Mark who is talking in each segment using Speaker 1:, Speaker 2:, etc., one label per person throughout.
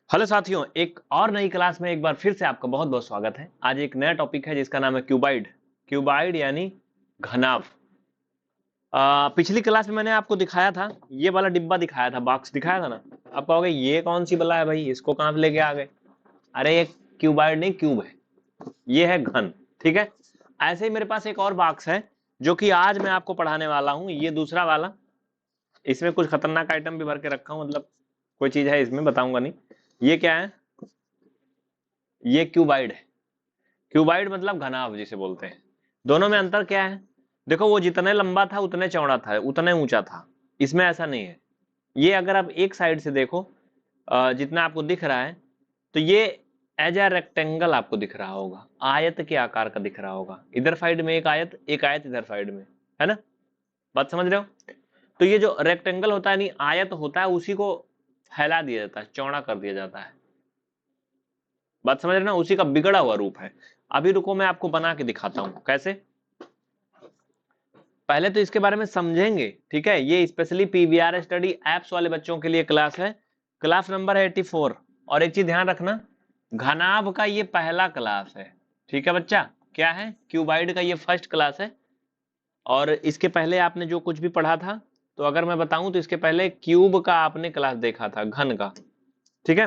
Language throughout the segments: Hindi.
Speaker 1: हेलो साथियों, एक और नई क्लास में एक बार फिर से आपका बहुत बहुत स्वागत है। आज एक नया टॉपिक है जिसका नाम है क्यूबाइड। क्यूबाइड यानी घनाभ। पिछली क्लास में मैंने आपको दिखाया था, ये वाला डिब्बा दिखाया था, बॉक्स दिखाया था ना। आप कहोगे ये कौन सी बला है भाई, इसको कहां से लेके आ गए। अरे ये क्यूबाइड नहीं, क्यूब है, ये है घन। ठीक है। ऐसे ही मेरे पास एक और बॉक्स है जो कि आज मैं आपको पढ़ाने वाला हूं, ये दूसरा वाला। इसमें कुछ खतरनाक आइटम भी भर के रखा हूं, मतलब कोई चीज है इसमें, बताऊंगा नहीं। ये क्या है, ये क्यूबाइड है। क्यूबाइड मतलब घनाभ जिसे बोलते हैं। दोनों में अंतर क्या है? देखो, वो जितने लंबा था उतने चौड़ा था, उतने ऊंचा था। इसमें ऐसा नहीं है। ये अगर आप एक साइड से देखो, जितना आपको दिख रहा है, तो ये एज ए रेक्टेंगल आपको दिख रहा होगा, आयत के आकार का दिख रहा होगा। इधर साइड में एक आयत इधर साइड में, है ना। बात समझ रहे हो? तो ये जो रेक्टेंगल होता है, नहीं आयत होता है, उसी को फैला दिया जाता है, चौड़ा कर दिया जाता है। बात समझ रहे ना, उसी का बिगड़ा हुआ रूप है। अभी रुको, मैं आपको बना के दिखाता हूं कैसे। पहले तो इसके बारे में समझेंगे, ठीक है। ये स्पेशली पीवीआर स्टडी एप्स वाले बच्चों के लिए क्लास है। क्लास नंबर है 84। और एक चीज ध्यान रखना, घनाभ का ये पहला क्लास है, ठीक है बच्चा। क्या है? क्यूबाइड का ये फर्स्ट क्लास है। और इसके पहले आपने जो कुछ भी पढ़ा था, तो अगर मैं बताऊं तो इसके पहले क्यूब का आपने क्लास देखा था, घन का। ठीक है।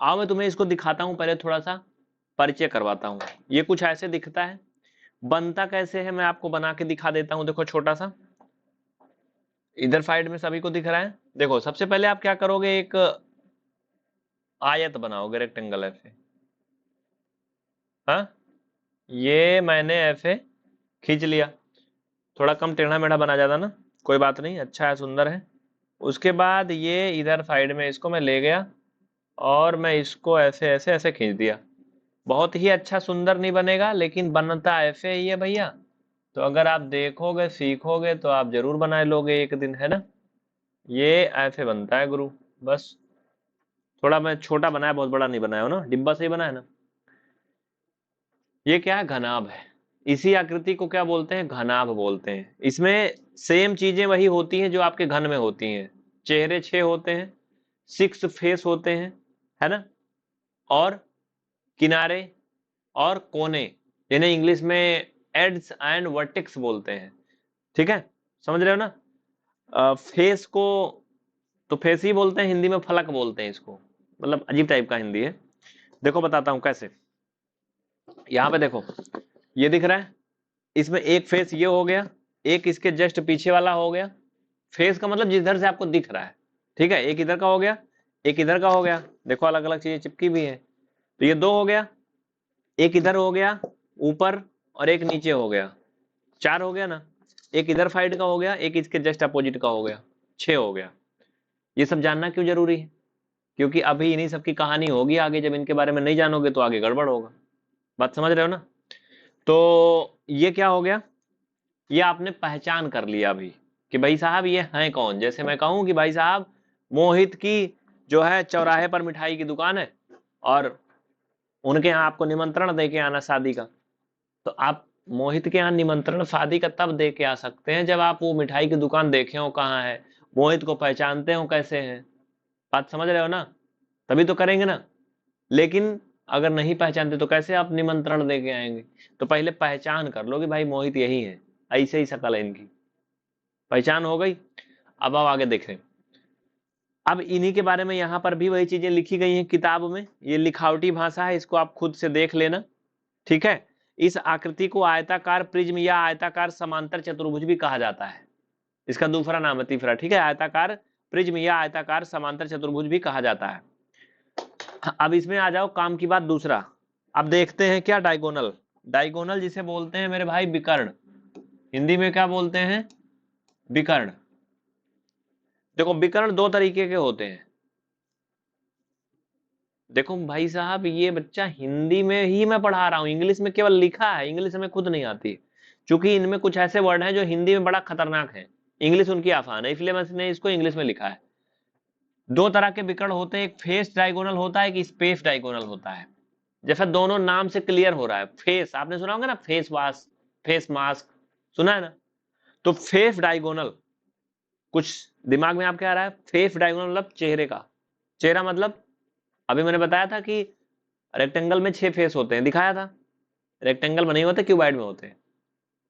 Speaker 1: आओ मैं तुम्हें इसको दिखाता हूं, पहले थोड़ा सा परिचय करवाता हूं। ये कुछ ऐसे दिखता है। बनता कैसे है मैं आपको बना के दिखा देता हूं। देखो, छोटा सा इधर साइड में सभी को दिख रहा है। देखो, सबसे पहले आप क्या करोगे, एक आयत बनाओगे, रेक्टेंगल ऐसे। हाँ, ये मैंने ऐसे खींच लिया। थोड़ा कम टेढ़ा मेढ़ा बना जाता ना, कोई बात नहीं, अच्छा है, सुंदर है। उसके बाद ये इधर साइड में इसको मैं ले गया और मैं इसको ऐसे ऐसे ऐसे खींच दिया। बहुत ही अच्छा सुंदर नहीं बनेगा, लेकिन बनता ऐसे ही है भैया। तो अगर आप देखोगे सीखोगे तो आप जरूर बना लोगे एक दिन, है ना। ये ऐसे बनता है गुरु, बस। थोड़ा मैं छोटा बनाया, बहुत बड़ा नहीं बनाया हो ना, डिब्बा से ही बनाया ना। ये क्या है? घनाभ है। इसी आकृति को क्या बोलते हैं? घनाभ बोलते हैं। इसमें सेम चीजें वही होती हैं जो आपके घन में होती हैं। चेहरे 6 होते हैं, 6 फेस होते हैं, है ना। और किनारे और कोने, जिन्हें इंग्लिश में एड्स एंड वर्टेक्स बोलते हैं। ठीक है, समझ रहे हो ना। फेस को तो फेस ही बोलते हैं, हिंदी में फलक बोलते हैं इसको। मतलब अजीब टाइप का हिंदी है। देखो बताता हूं कैसे। यहाँ पे देखो, ये दिख रहा है। इसमें एक फेस ये हो गया, एक इसके जस्ट पीछे वाला हो गया। फेस का मतलब जिधर से आपको दिख रहा है, ठीक है। एक इधर का हो गया, एक इधर का हो गया। देखो, अलग अलग चीजें चिपकी भी है। तो ये 2 हो गया, एक इधर हो गया ऊपर, और एक नीचे हो गया। 4 हो गया ना। एक इधर साइड का हो गया, एक इसके जस्ट अपोजिट का हो गया। 6 हो गया। ये सब जानना क्यों जरूरी है? क्योंकि अभी इन्हीं सब की कहानी होगी आगे, जब इनके बारे में नहीं जानोगे तो आगे गड़बड़ होगा। बात समझ रहे हो ना। तो ये क्या हो गया, ये आपने पहचान कर लिया अभी कि भाई साहब ये हैं कौन। जैसे मैं कहूं कि भाई साहब, मोहित की जो है चौराहे पर मिठाई की दुकान है, और उनके यहाँ आपको निमंत्रण दे के आना शादी का। तो आप मोहित के यहाँ निमंत्रण शादी का तब दे के आ सकते हैं जब आप वो मिठाई की दुकान देखे हो कहाँ है, मोहित को पहचानते हो कैसे हैं। बात समझ रहे हो ना। तभी तो करेंगे ना। लेकिन अगर नहीं पहचानते तो कैसे आप निमंत्रण दे के आएंगे। तो पहले पहचान कर लो कि भाई मोहित यही है, ऐसे ही शक्ल है इनकी। पहचान हो गई। अब आप आगे देखें। अब इन्हीं के बारे में यहाँ पर भी वही चीजें लिखी गई हैं किताब में। ये लिखावटी भाषा है, इसको आप खुद से देख लेना। ठीक है। इस आकृति को आयताकार प्रिज्म या आयताकार समांतर चतुर्भुज भी कहा जाता है। इसका दूसरा नाम है, तीसरा, ठीक है। आयताकार प्रिज्म या आयताकार समांतर चतुर्भुज भी कहा जाता है। अब इसमें आ जाओ, काम की बात दूसरा। अब देखते हैं क्या, डायगोनल। डायगोनल जिसे बोलते हैं मेरे भाई विकर्ण, हिंदी में क्या बोलते हैं? विकर्ण। देखो, विकर्ण 2 तरीके के होते हैं। देखो भाई साहब, ये बच्चा हिंदी में ही मैं पढ़ा रहा हूं, इंग्लिश में केवल लिखा है, इंग्लिश हमें खुद नहीं आती। क्योंकि इनमें कुछ ऐसे वर्ड हैं जो हिंदी में बड़ा खतरनाक है, इंग्लिश उनकी आसान है, इसलिए मैंने इसको इंग्लिश में लिखा है। 2 तरह के विकर्ण होते हैं, एक फेस डायगोनल होता है, एक स्पेस डायगोनल होता है। जैसा दोनों नाम से क्लियर हो रहा है, फेस आपने सुना होगा ना, फेस वाश, फेस मास्क, सुना है ना। तो फेस डायगोनल, कुछ दिमाग में आपके आ रहा है? फेस डायगोनल मतलब चेहरे का, चेहरा मतलब अभी मैंने बताया था कि रेक्टेंगल में 6 फेस होते हैं, दिखाया था। रेक्टेंगल में नहीं होते, क्यूबाइड में होते हैं।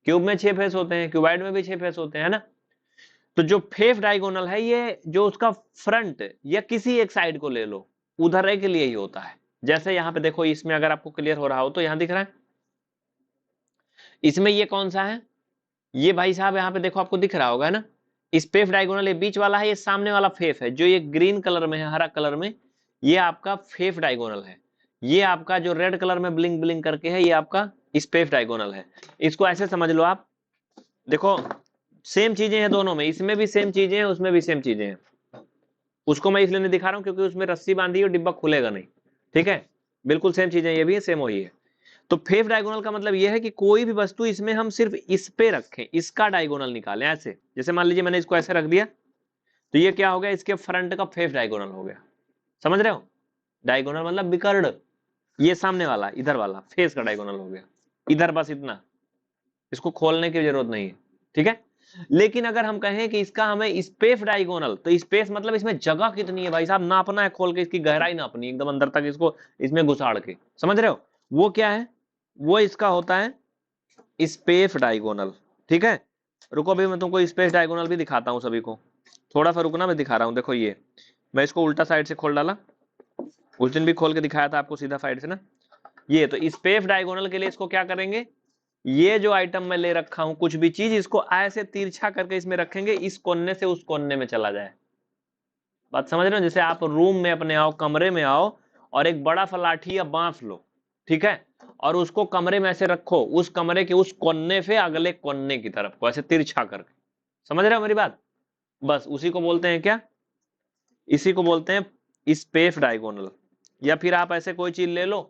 Speaker 1: क्यूब में 6 फेस होते हैं, क्यूबाइड में भी 6 फेस होते हैं, है ना। तो जो फेस डायगोनल है, ये जो उसका फ्रंट या किसी एक साइड को ले लो, उधर के लिए ही होता है। जैसे यहाँ पे देखो, इसमें अगर आपको क्लियर हो रहा हो तो यहाँ दिख रहा है, इसमें ये कौन सा है, ये भाई साहब यहाँ पे देखो, आपको दिख रहा होगा, है ना। इस फेस डायगोनल ये बीच वाला है, ये सामने वाला फेस है, जो ये ग्रीन कलर में है, हरा कलर में, ये आपका फेस डायगोनल है। ये आपका जो रेड कलर में ब्लिंक ब्लिंक करके है, ये आपका स्पेस डायगोनल है। इसको ऐसे समझ लो आप, देखो सेम चीजें हैं दोनों में, इसमें भी सेम चीजें हैं, उसमें भी सेम चीजें हैं। उसको मैं इसलिए नहीं दिखा रहा हूं क्योंकि उसमें रस्सी बांधी है और डिब्बा खुलेगा नहीं, ठीक है। बिल्कुल सेम चीजें ये भी है, सेम वही है। तो फेस डायगोनल का मतलब ये है कि कोई भी वस्तु इसमें हम सिर्फ इस पे रखें, इसका डायगोनल निकालें ऐसे। जैसे मान लीजिए मैंने इसको ऐसे रख दिया, तो ये क्या हो गया, इसके फ्रंट का फेस डायगोनल हो गया। समझ रहे हो, डायगोनल मतलब विकर्ण। ये सामने वाला, इधर वाला फेस का डायगोनल हो गया, इधर बस इतना, इसको खोलने की जरूरत नहीं है, ठीक है। लेकिन अगर हम कहें कि इसका हमें स्पेस डायगोनल, तो स्पेस मतलब इसमें जगह कितनी है भाई साहब, नापना है, खोल के इसकी गहराई नापनी है एकदम अंदर तक, इसको इसमें घुसाड़ के, समझ रहे हो, वो क्या है, वो इसका होता है स्पेस डायगोनल, ठीक है। रुको अभी मैं तुमको स्पेस डायगोनल भी दिखाता हूँ सभी को, थोड़ा सा रुकना, मैं दिखा रहा हूँ। देखो ये मैं इसको उल्टा साइड से खोल डाला, उस दिन भी खोल के दिखाया था आपको सीधा साइड से ना। ये तो स्पेस डायगोनल के लिए इसको क्या करेंगे, ये जो आइटम मैं ले रखा हूं कुछ भी चीज, इसको ऐसे तिरछा करके इसमें रखेंगे, इस कोने से उस कोने में चला जाए। बात समझ रहे हो, जैसे आप रूम में अपने आओ, कमरे में आओ, और एक बड़ा सा लाठी या बांस लो, ठीक है, और उसको कमरे में ऐसे रखो, उस कमरे के उस कोने से अगले कोने की तरफ को ऐसे तिरछा करके, समझ रहे हो मेरी बात। बस उसी को बोलते हैं क्या, इसी को बोलते हैं स्पेस डायगोनल। या फिर आप ऐसे कोई चीज ले लो,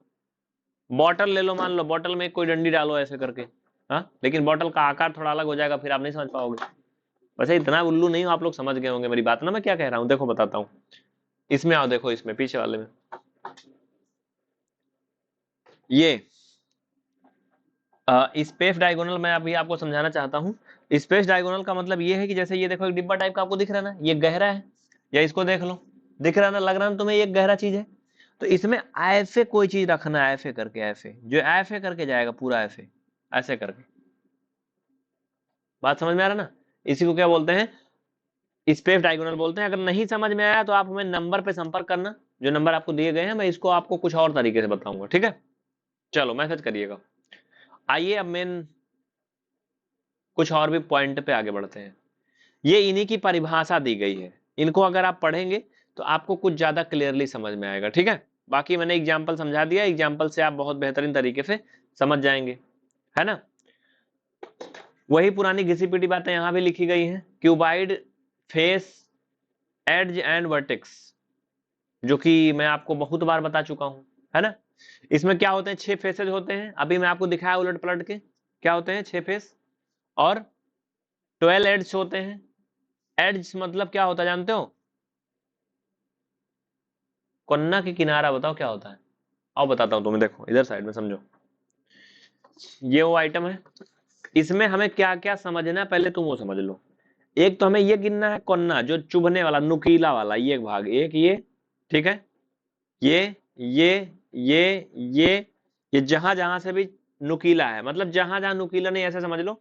Speaker 1: बॉटल ले लो, मान लो बॉटल में कोई डंडी डालो ऐसे करके, हाँ, लेकिन बॉटल का आकार थोड़ा अलग हो जाएगा, फिर आप नहीं समझ पाओगे। वैसे इतना उल्लू नहीं हो आप लोग, समझ गए होंगे मेरी बात ना, मैं क्या कह रहा हूँ। देखो बताता हूँ, इसमें आओ, देखो इसमें पीछे वाले में, ये स्पेस डायगोनल मैं अभी आपको समझाना चाहता हूँ। स्पेस डायगोनल का मतलब ये है कि जैसे ये देखो एक डिब्बा टाइप का आपको दिख रहा है ना, ये गहरा है, या इसको देख लो, दिख रहा है ना, लग रहा है ना तुम्हें ये गहरा चीज है। तो इसमें ऐसे कोई चीज रखना है, ऐसे करके, ऐसे जो ऐसे करके जाएगा पूरा, ऐसे ऐसे करके। बात समझ में आ रहा है ना, इसी को क्या बोलते हैं, स्पेस डायगोनल बोलते हैं। अगर नहीं समझ में आया तो आप हमें नंबर पे संपर्क करना, जो नंबर आपको दिए गए हैं, मैं इसको आपको कुछ और तरीके से बताऊंगा, ठीक है। चलो मैसेज करिएगा। आइए अब मेन कुछ और भी पॉइंट पे आगे बढ़ते हैं। ये इन्हीं की परिभाषा दी गई है, इनको अगर आप पढ़ेंगे तो आपको कुछ ज्यादा क्लियरली समझ में आएगा, ठीक है। बाकी मैंने एग्जाम्पल समझा दिया, एग्जाम्पल से आप बहुत बेहतरीन तरीके से समझ जाएंगे, है ना। वही पुरानी घिसी पिटी बातें यहां भी लिखी गई हैं। Cuboid, face, edge and vertex, जो कि मैं आपको बहुत बार बता चुका हूं, है ना। इसमें क्या होते हैं, 6 फेसेज होते हैं, अभी मैं आपको दिखाया उलट पलट के, क्या होते हैं 6 फेस, और 12 एड्स होते हैं। एड्स मतलब क्या होता है जानते हो, कोन्ना की किनारा, बताओ क्या होता है। आओ बताता हूं तुम्हें, देखो इधर साइड में समझो, ये वो आइटम है, इसमें हमें क्या क्या समझना है पहले तुम वो समझ लो। एक तो हमें ये गिनना है कोन्ना, जो चुभने वाला नुकीला वाला, ये एक भाग, एक ये, ठीक है, ये ये ये ये ये जहां जहां से भी नुकीला है, मतलब जहां जहां नुकीला नहीं, ऐसे समझ लो,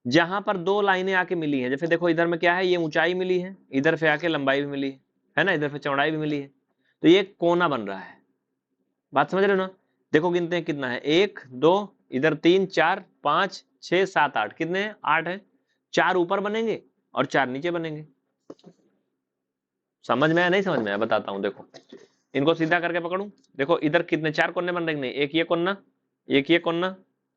Speaker 1: जहां पर दो लाइनें आके मिली हैं, जैसे देखो इधर में क्या है, ये ऊंचाई मिली है, इधर से आके लंबाई भी मिली है ना, इधर से चौड़ाई भी मिली है, तो ये कोना बन रहा है। बात समझ रहे हो ना। देखो गिनते हैं कितना है, 1 2, इधर 3 4 5 6 7 8, कितने हैं, 8 है। 4 ऊपर बनेंगे और 4 नीचे बनेंगे। समझ में आया नहीं समझ में आया, बताता हूं, देखो इनको सीधा करके पकड़ू, देखो इधर कितने 4 कोने बन रहे हैं, नहीं, एक ये कोना, एक ये कोना,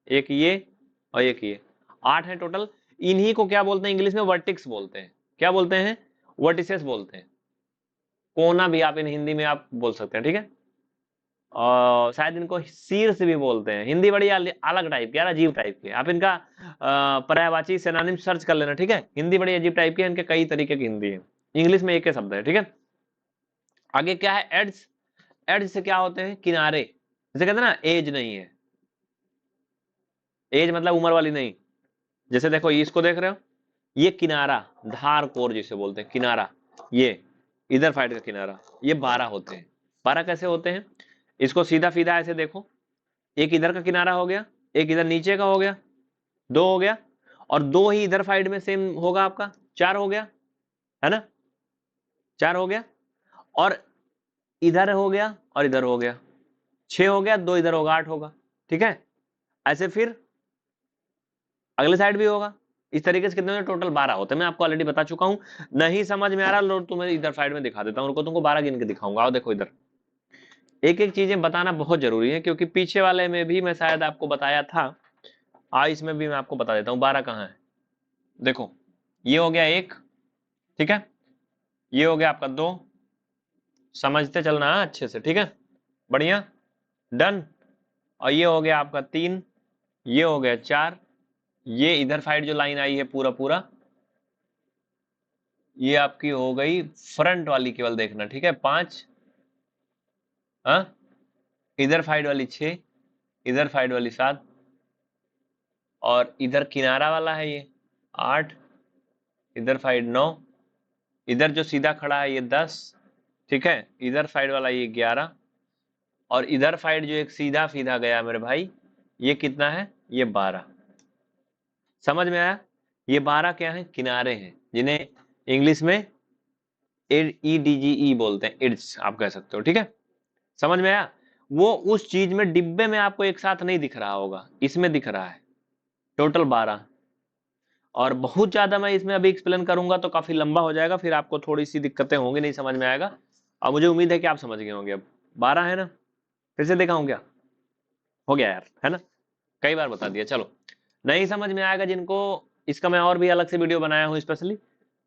Speaker 1: एक ये, और एक ये, 8 है टोटल। इन्हीं को क्या बोलते हैं इंग्लिश में, वर्टिक्स बोलते हैं। क्या बोलते हैं, वर्टिसेस बोलते हैं। कोना भी आप इन हिंदी में आप बोल सकते हैं, ठीक है। और शायद इनको शीर्ष भी बोलते हैं। हिंदी बड़ी अलग टाइप की, यार अजीब टाइप की, आप इनका पर्यायवाची सिनोनिम सर्च कर लेना, ठीक है। हिंदी बड़ी अजीब टाइप की है, इनके कई तरीके की हिंदी है, इंग्लिश में एक ही शब्द है, ठीक है। आगे क्या है, एड्स। एड्ज से क्या होते हैं, किनारे, जैसे कहते हैं ना एज नहीं है, एज मतलब उम्र वाली नहीं। जैसे देखो इसको देख रहे हो, ये किनारा, धार कोर जिसे बोलते हैं किनारा, ये इधर साइड का किनारा, ये 12 होते हैं, 12 कैसे होते हैं? इसको सीधा सीधा ऐसे देखो, एक इधर का किनारा हो गया, एक इधर नीचे का हो गया, 2 हो गया, और 2 ही इधर साइड में सेम होगा आपका, 4 हो गया, है ना, 4 हो गया, और इधर हो गया और इधर हो गया, 6 हो गया, 2 इधर होगा, 8 होगा, ठीक है। ऐसे फिर अगले साइड भी होगा। इस तरीके से कितने टोटल 12 होते हैं, मैं आपको ऑलरेडी बता चुका हूं। नहीं समझ में आ रहा लो, तुम्हें इधर साइड में दिखा देता हूं, तुमको 12 गिन के दिखाऊंगा। आओ देखो इधर, एक एक चीजें बताना बहुत जरूरी है, क्योंकि पीछे वाले में भी मैं शायद आपको बताया था, इसमें भी मैं आपको बता देता हूँ 12 कहाँ है। देखो, ये हो गया 1, ठीक है, ये हो गया आपका 2, समझते चलना है अच्छे से, ठीक है, बढ़िया, डन। और ये हो गया आपका 3, ये हो गया 4, ये इधर साइड जो लाइन आई है पूरा पूरा, ये आपकी हो गई फ्रंट वाली, केवल देखना, ठीक है, 5, हाँ, इधर साइड वाली 6, इधर साइड वाली 7, और इधर किनारा वाला है ये 8, इधर साइड 9, इधर जो सीधा खड़ा है ये 10, ठीक है, इधर साइड वाला ये 11, और इधर साइड जो एक सीधा सीधा गया मेरे भाई, ये कितना है, ये 12। समझ में आया? ये 12 क्या है, किनारे हैं, जिन्हें इंग्लिश में EDGE बोलते हैं, इड्स आप कह सकते हो, ठीक है, समझ में आया? वो उस चीज में डिब्बे में आपको एक साथ नहीं दिख रहा होगा, इसमें दिख रहा है टोटल 12। और बहुत ज्यादा मैं इसमें अभी एक्सप्लेन करूंगा तो काफी लंबा हो जाएगा, फिर आपको थोड़ी सी दिक्कतें होंगी, नहीं समझ में आएगा। और मुझे उम्मीद है कि आप समझ गए होंगे। अब 12 है ना, फिर से दिखाऊं क्या? हो गया यार, है ना, कई बार बता दिया। चलो, नहीं समझ में आएगा जिनको, इसका मैं और भी अलग से वीडियो बनाया हूँ स्पेशली,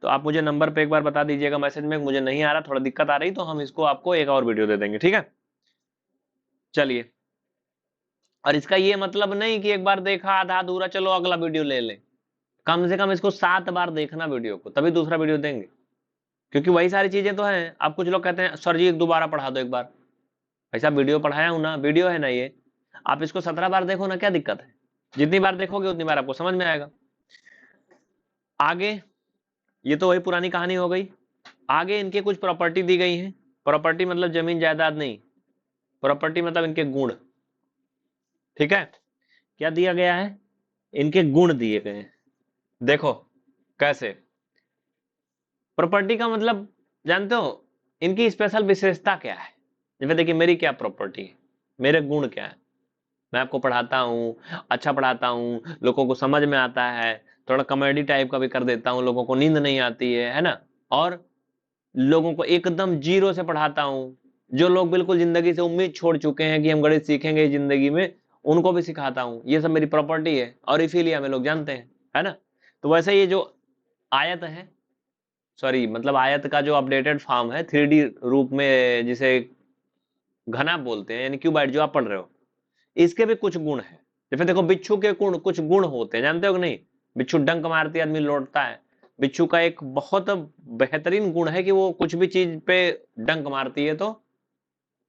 Speaker 1: तो आप मुझे नंबर पे एक बार बता दीजिएगा मैसेज में, मुझे नहीं आ रहा, थोड़ा दिक्कत आ रही, तो हम इसको आपको एक और वीडियो दे देंगे, ठीक है। चलिए, और इसका ये मतलब नहीं कि एक बार देखा आधा अधूरा चलो अगला वीडियो ले लें, कम से कम इसको 7 बार देखना वीडियो को, तभी दूसरा वीडियो देंगे, क्योंकि वही सारी चीजें तो हैं। अब कुछ लोग कहते हैं सर जी एक दोबारा पढ़ा दो एक बार, ऐसा वीडियो पढ़ाया हूं ना, वीडियो है ना ये, आप इसको 17 बार देखो ना, क्या दिक्कत है? जितनी बार देखोगे उतनी बार आपको समझ में आएगा। आगे, ये तो वही पुरानी कहानी हो गई। आगे इनके कुछ प्रॉपर्टी दी गई है, प्रॉपर्टी मतलब जमीन जायदाद नहीं, प्रॉपर्टी मतलब इनके गुण, ठीक है। क्या दिया गया है, इनके गुण दिए गए हैं। देखो कैसे, प्रॉपर्टी का मतलब जानते हो, इनकी स्पेशल विशेषता क्या है। जैसे देखिए मेरी क्या प्रॉपर्टी है, मेरे गुण क्या है, मैं आपको पढ़ाता हूँ, अच्छा पढ़ाता हूँ, लोगों को समझ में आता है, थोड़ा कॉमेडी टाइप का भी कर देता हूँ, लोगों को नींद नहीं आती है ना, और लोगों को एकदम जीरो से पढ़ाता हूँ, जो लोग बिल्कुल जिंदगी से उम्मीद छोड़ चुके हैं कि हम गणित सीखेंगे जिंदगी में, उनको भी सिखाता हूँ। ये सब मेरी प्रॉपर्टी है, और इसीलिए हमें लोग जानते हैं, है ना। तो वैसे ये जो आयत है, सॉरी मतलब आयत का जो अपडेटेड फॉर्म है 3D रूप में, जिसे घना बोलते हैं, यानी क्यूबाइड जो आप पढ़ रहे हो, इसके भी कुछ गुण है। जैसे देखो बिच्छू के गुण, कुछ गुण होते हैं, जानते हो कि नहीं? बिच्छू डंक मारती आदमी लौटता है। बिच्छू का एक बहुत बेहतरीन गुण है कि वो कुछ भी चीज पे डंक मारती है तो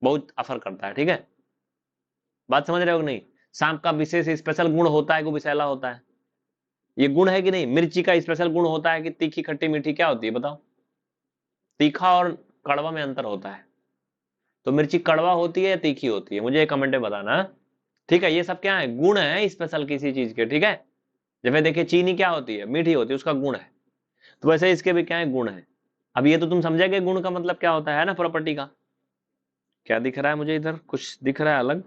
Speaker 1: बहुत असर करता है, ठीक है, बात समझ रहे हो कि नहीं? सांप का विशेष स्पेशल गुण होता है कि वो विषैला होता है, ये गुण है कि नहीं? मिर्ची का स्पेशल गुण होता है कि तीखी खट्टी मीठी, क्या होती है बताओ? तीखा और कड़वा में अंतर होता है, तो मिर्ची कड़वा होती है या तीखी होती है, मुझे कमेंट में बताना, ठीक है। ये सब क्या है, गुण है स्पेशल किसी चीज के, ठीक है। जैसे देखिए चीनी क्या होती है, मीठी होती है, उसका गुण है, तो वैसे इसके भी क्या है, गुण है। अब ये तो तुम समझेगे गुण का मतलब क्या होता है ना, प्रॉपर्टी का। क्या दिख रहा है मुझे इधर, कुछ दिख रहा है अलग?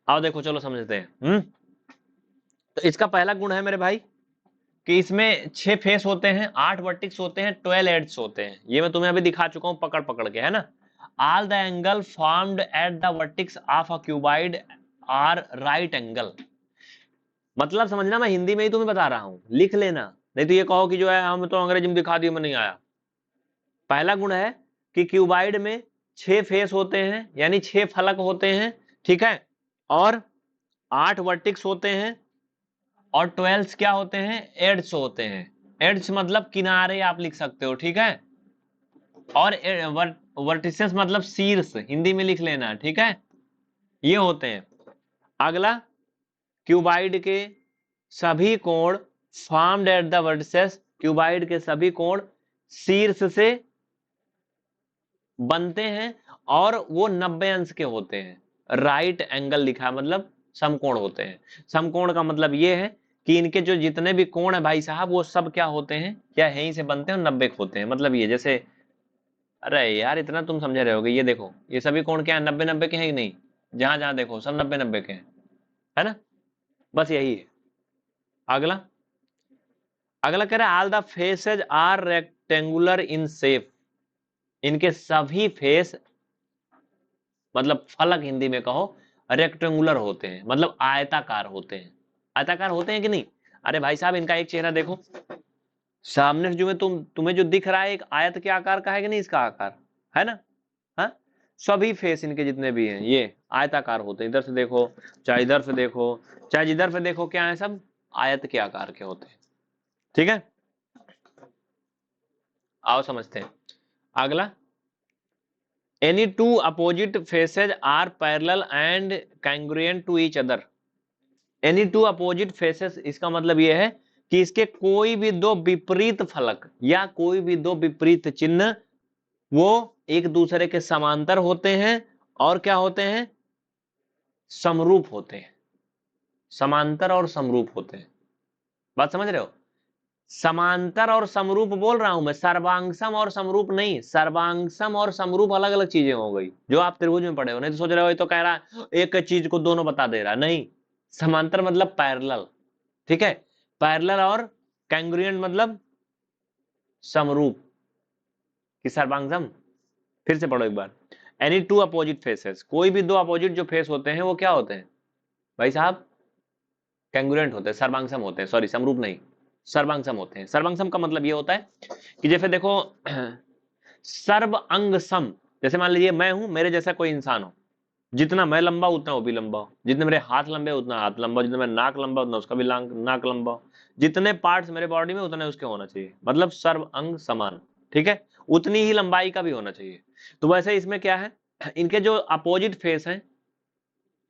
Speaker 1: आओ देखो, चलो समझते हैं। तो इसका पहला गुण है मेरे भाई कि इसमें 6 फेस होते हैं, 8 वर्टिक्स होते हैं, 12 एड्स होते हैं। ये मैं तुम्हें अभी दिखा चुका हूं पकड़ पकड़ के, है ना। All the angle formed at the vertex of a cuboid are right angle. मतलब समझना, मैं हिंदी में ही तुम्हें बता रहा हूं, लिख लेना, नहीं तो ये कहो कि जो है हम तो अंग्रेजी में दिखा दिए, में नहीं आया। पहला गुण है कि क्यूबाइड में 6 फेस होते हैं, यानी 6 फलक होते हैं, ठीक है, और 8 वर्टिक्स होते हैं, और 12 क्या होते हैं, एड्स होते हैं। एड्स मतलब किनारे आप लिख सकते हो, ठीक है, और वर्टिसेस मतलब शीर्ष, हिंदी में लिख लेना, ठीक है, ये होते हैं। अगला, क्यूबाइड के सभी कोण formed at the vertices, cuboid के सभी कोण शीर्ष से बनते हैं और वो 90 अंश के होते हैं। राइट एंगल लिखा है मतलब समकोण होते हैं। समकोण का मतलब ये है कि इनके जो जितने भी कोण है भाई साहब वो सब क्या होते हैं, क्या यहीं से बनते हैं और 90 के होते हैं। मतलब ये जैसे, अरे यार इतना तुम समझे रहे होगे, ये देखो ये सभी कोण क्या है, 90-90 के हैं कि नहीं, जहां जहां देखो सब 90-90 के हैं, है ना, बस यही है। अगला, अगला कह रहा है all the faces are rectangular in shape, इनके सभी फेस मतलब फलक हिंदी में कहो रेक्टेंगुलर होते हैं, मतलब आयताकार होते हैं। आयताकार होते हैं कि नहीं? अरे भाई साहब इनका एक चेहरा देखो, सामने से जो में तुम्हें जो दिख रहा है एक आयत के आकार का है कि नहीं, इसका आकार है ना। हाँ, सभी फेस इनके जितने भी हैं ये आयताकार होते हैं। इधर से देखो चाहे इधर से देखो चाहे जिधर से देखो, क्या है, सब आयत के आकार के होते हैं। ठीक है, आओ समझते हैं अगला। Any two opposite faces are parallel and congruent to each other. Any two opposite faces, इसका मतलब यह है कि इसके कोई भी दो विपरीत फलक या कोई भी दो विपरीत चिन्ह वो एक दूसरे के समांतर होते हैं और क्या होते हैं, समरूप होते हैं। समांतर और समरूप होते हैं, बात समझ रहे हो? समांतर और समरूप बोल रहा हूं मैं, सर्वांगसम और समरूप नहीं। सर्वांगसम और समरूप अलग अलग चीजें हो गई, जो आप त्रिभुज में पढ़े हो। नहीं तो सोच रहे हो ये तो कह रहा है एक चीज को दोनों बता दे रहा है, नहीं। समांतर मतलब पैरेलल, ठीक है, पैरेलल और कैंग्रुएंट मतलब समरूप कि सर्वांगसम। फिर से पढ़ो एक बार। एनी टू अपोजिट फेसेस, कोई भी दो अपोजिट जो फेस होते हैं वो क्या होते हैं भाई साहब, कैंग्रुएंट होते हैं, सर्वांगसम होते हैं, सॉरी समरूप नहीं, सर्वांगसम होते हैं। सर्वांगसम का मतलब ये होता है कि जैसे देखो सर्व अंग सम, जैसे मान लीजिए मैं हूं, मेरे जैसा कोई इंसान हो, जितना मैं लंबा उतना वो भी लंबा हो, जितने मेरे हाथ लंबे उतना हाथ लंबा, जितना मेरा नाक लंबा उतना उसका भी नाक लंबा हो, जितने पार्ट्स मेरे बॉडी में उतने उसके होना चाहिए, मतलब सर्व अंग समान। ठीक है, उतनी ही लंबाई का भी होना चाहिए। तो वैसे इसमें क्या है, इनके जो अपोजिट फेस हैं,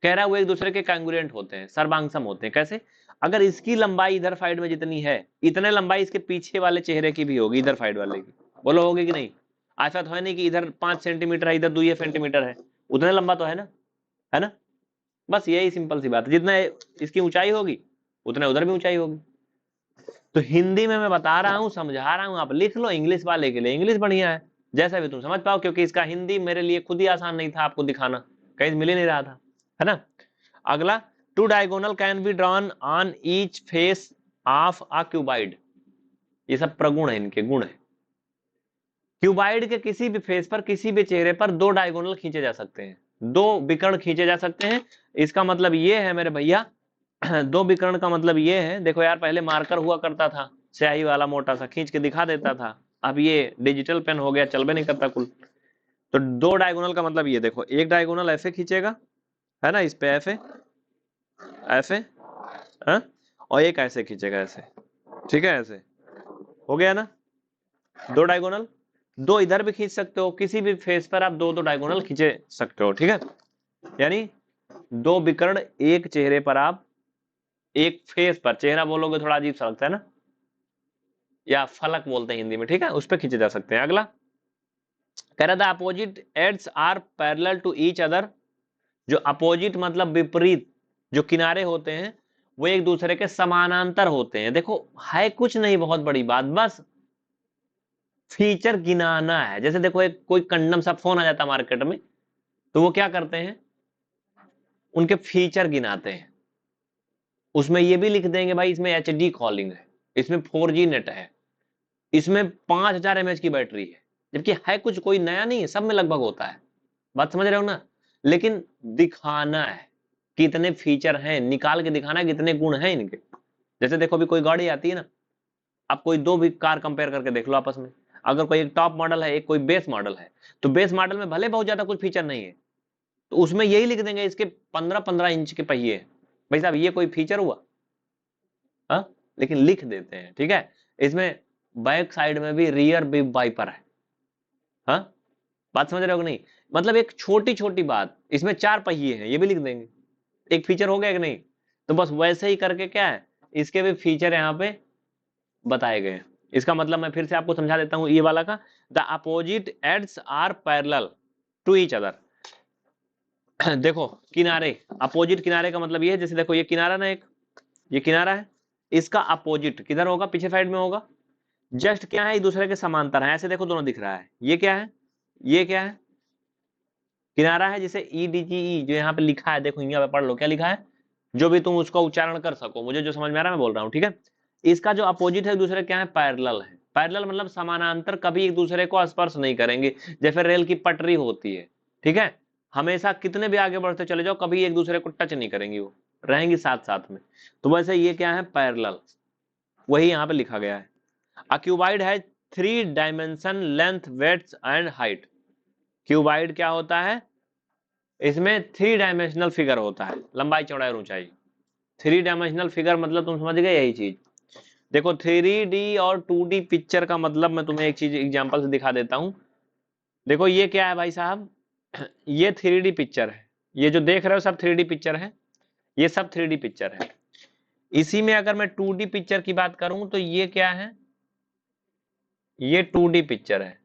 Speaker 1: कह रहा है वो एक दूसरे के कांग्रुएंट होते हैं, सर्वांगसम होते हैं। कैसे? अगर इसकी लंबाई इधर साइड में जितनी है, इतने लंबाई इसके पीछे वाले चेहरे की भी होगी, इधर साइड वाले की। बोलो होगी कि नहीं? ऐसा तो है नहीं कि इधर 5 सेंटीमीटर है इधर 2 सेंटीमीटर है, उतने लंबा तो है ना, है ना। बस यही सिंपल सी बात है, जितना इसकी ऊंचाई होगी उतने उधर भी ऊंचाई होगी। तो हिंदी में मैं बता रहा हूं, समझा रहा हूं, आप लिख लो। इंग्लिश वाले के लिए इंग्लिश बढ़िया है, जैसा भी तुम समझ पाओ, क्योंकि इसका हिंदी मेरे लिए खुद ही आसान नहीं था आपको दिखाना, कहीं मिल ही नहीं रहा था, है ना। अगला, two diagonal can be drawn on each face of a cuboid. ये सब प्रगुण है, इनके गुण है। क्यूबाइड के किसी भी फेस पर, किसी भी चेहरे पर दो डायगोनल खींचे जा सकते हैं, दो विकर्ण खींचे जा सकते हैं। इसका मतलब ये है मेरे भैया, दो विकर्ण का मतलब ये है, देखो यार पहले मार्कर हुआ करता था, स्याही वाला मोटा सा खींच के दिखा देता था, अब ये डिजिटल पेन हो गया, चल भी नहीं करता कुल। तो दो डायगोनल का मतलब ये देखो, एक डायगोनल ऐसे खींचेगा, है ना, इस पे ऐसे ऐसे, हाँ, और एक ऐसे खींचेगा ऐसे, ठीक है, ऐसे हो गया ना, दो डायगोनल। दो इधर भी खींच सकते हो, किसी भी फेस पर आप दो दो डायगोनल खींचे सकते हो, ठीक है। यानी दो विकर्ण एक चेहरे पर आप, एक फेस पर, चेहरा बोलोगे थोड़ा अजीब सा लगता है ना, या फलक बोलते हैं हिंदी में, ठीक है, उस पर खींचे जा सकते हैं। अगला कह रहा था opposite edges are parallel to each other. जो अपोजिट मतलब विपरीत जो किनारे होते हैं वो एक दूसरे के समानांतर होते हैं। देखो है कुछ नहीं, बहुत बड़ी बात, बस फीचर गिनाना है। जैसे देखो एक कोई कंडम सा फोन आ जाता है मार्केट में, तो वो क्या करते हैं, उनके फीचर गिनाते हैं। उसमें ये भी लिख देंगे भाई इसमें HD कॉलिंग है, इसमें 4G नेट है, इसमें 5000 mAh की बैटरी है। जबकि है कुछ कोई नया नहीं है, सब में लगभग होता है, बात समझ रहे हो ना। लेकिन दिखाना है कितने फीचर हैं, निकाल के दिखाना है कितने गुण हैं इनके। जैसे देखो अभी कोई गाड़ी आती है ना, आप कोई दो भी कार कंपेयर करके देख लो आपस में, अगर कोई एक टॉप मॉडल है एक कोई बेस मॉडल है, तो बेस मॉडल में भले बहुत ज्यादा कुछ फीचर नहीं है, तो उसमें यही लिख देंगे इसके 15-15 इंच के पहिए। भाई साहब ये कोई फीचर हुआ? हाँ, लेकिन लिख देते हैं, ठीक है। इसमें बैक साइड में भी रियर बिग वाइपर है, हाँ, बात समझ रहे हो कि नहीं। मतलब एक छोटी छोटी बात, इसमें 4 पहिए हैं ये भी लिख देंगे, एक फीचर हो गया कि नहीं। तो बस वैसे ही करके क्या है, इसके भी फीचर यहाँ पे बताए गए हैं। इसका मतलब मैं फिर से आपको समझा देता हूं ये वाला का, the opposite edges are parallel to each other. देखो किनारे, अपोजिट किनारे का मतलब ये है, जैसे देखो ये किनारा ना, एक ये किनारा है, इसका अपोजिट किधर होगा, पीछे साइड में होगा। जस्ट क्या है, एक दूसरे के समांतर है, ऐसे देखो दोनों दिख रहा है। ये क्या है, ये क्या है, किनारा है, जिसे ई डी जी ई जो यहाँ पे लिखा है, देखो यहाँ पे पढ़ लो क्या लिखा है, जो भी तुम उसका उच्चारण कर सको, मुझे जो समझ में आ रहा है मैं बोल रहा हूँ, ठीक है। इसका जो अपोजिट है एक दूसरे क्या है, पैरेलल है। पैरेलल मतलब समानांतर, कभी एक दूसरे को स्पर्श नहीं करेंगे। जैसे रेल की पटरी होती है, ठीक है, हमेशा कितने भी आगे बढ़ते चले जाओ, कभी एक दूसरे को टच नहीं करेंगी, वो रहेंगी साथ साथ में। तो वैसे ये क्या है, पैरेलल, वही यहाँ पे लिखा गया है। अ क्यूबाइड है 3 dimension length width and height. Cuboid क्या होता है, इसमें 3 डायमेंशनल फिगर होता है, लंबाई चौड़ाई और ऊंचाई। 3 डायमेंशनल फिगर मतलब तुम समझ गए यही चीज। देखो 3D और 2D पिक्चर का मतलब मैं तुम्हें एक चीज एग्जांपल से दिखा देता हूं। देखो ये क्या है भाई साहब, ये 3D पिक्चर है, ये जो देख रहे हो सब 3D पिक्चर है, ये सब 3D पिक्चर है। इसी में अगर मैं 2D पिक्चर की बात करूं तो ये क्या है, ये 2D पिक्चर है,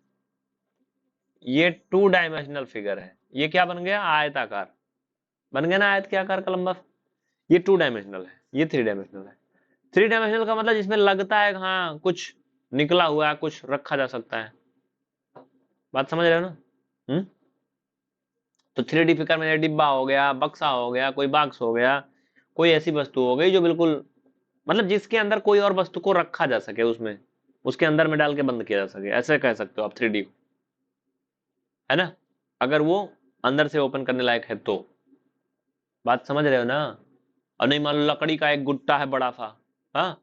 Speaker 1: ये 2 डायमेंशनल फिगर है। ये क्या बन गया, आयताकार बन गया ना, आयत के आकार का लंबा। ये 2 डायमेंशनल है, ये 3 डायमेंशनल है। 3 डायमेंशनल का मतलब जिसमें लगता है हाँ कुछ निकला हुआ है, कुछ रखा जा सकता है। बात समझ रहे हो ना? तो 3D फिगर में डिब्बा हो गया, बक्सा हो गया, कोई बॉक्स हो गया, कोई ऐसी वस्तु हो गई जो बिल्कुल मतलब जिसके अंदर कोई और वस्तु को रखा जा सके, उसमें उसके अंदर में डाल के बंद किया जा सके, ऐसे कह सकते हो आप 3D को, है ना, अगर वो अंदर से ओपन करने लायक है तो। बात समझ रहे हो ना? और नहीं मान लो लकड़ी का एक गुट्टा है बड़ा सा, हाँ,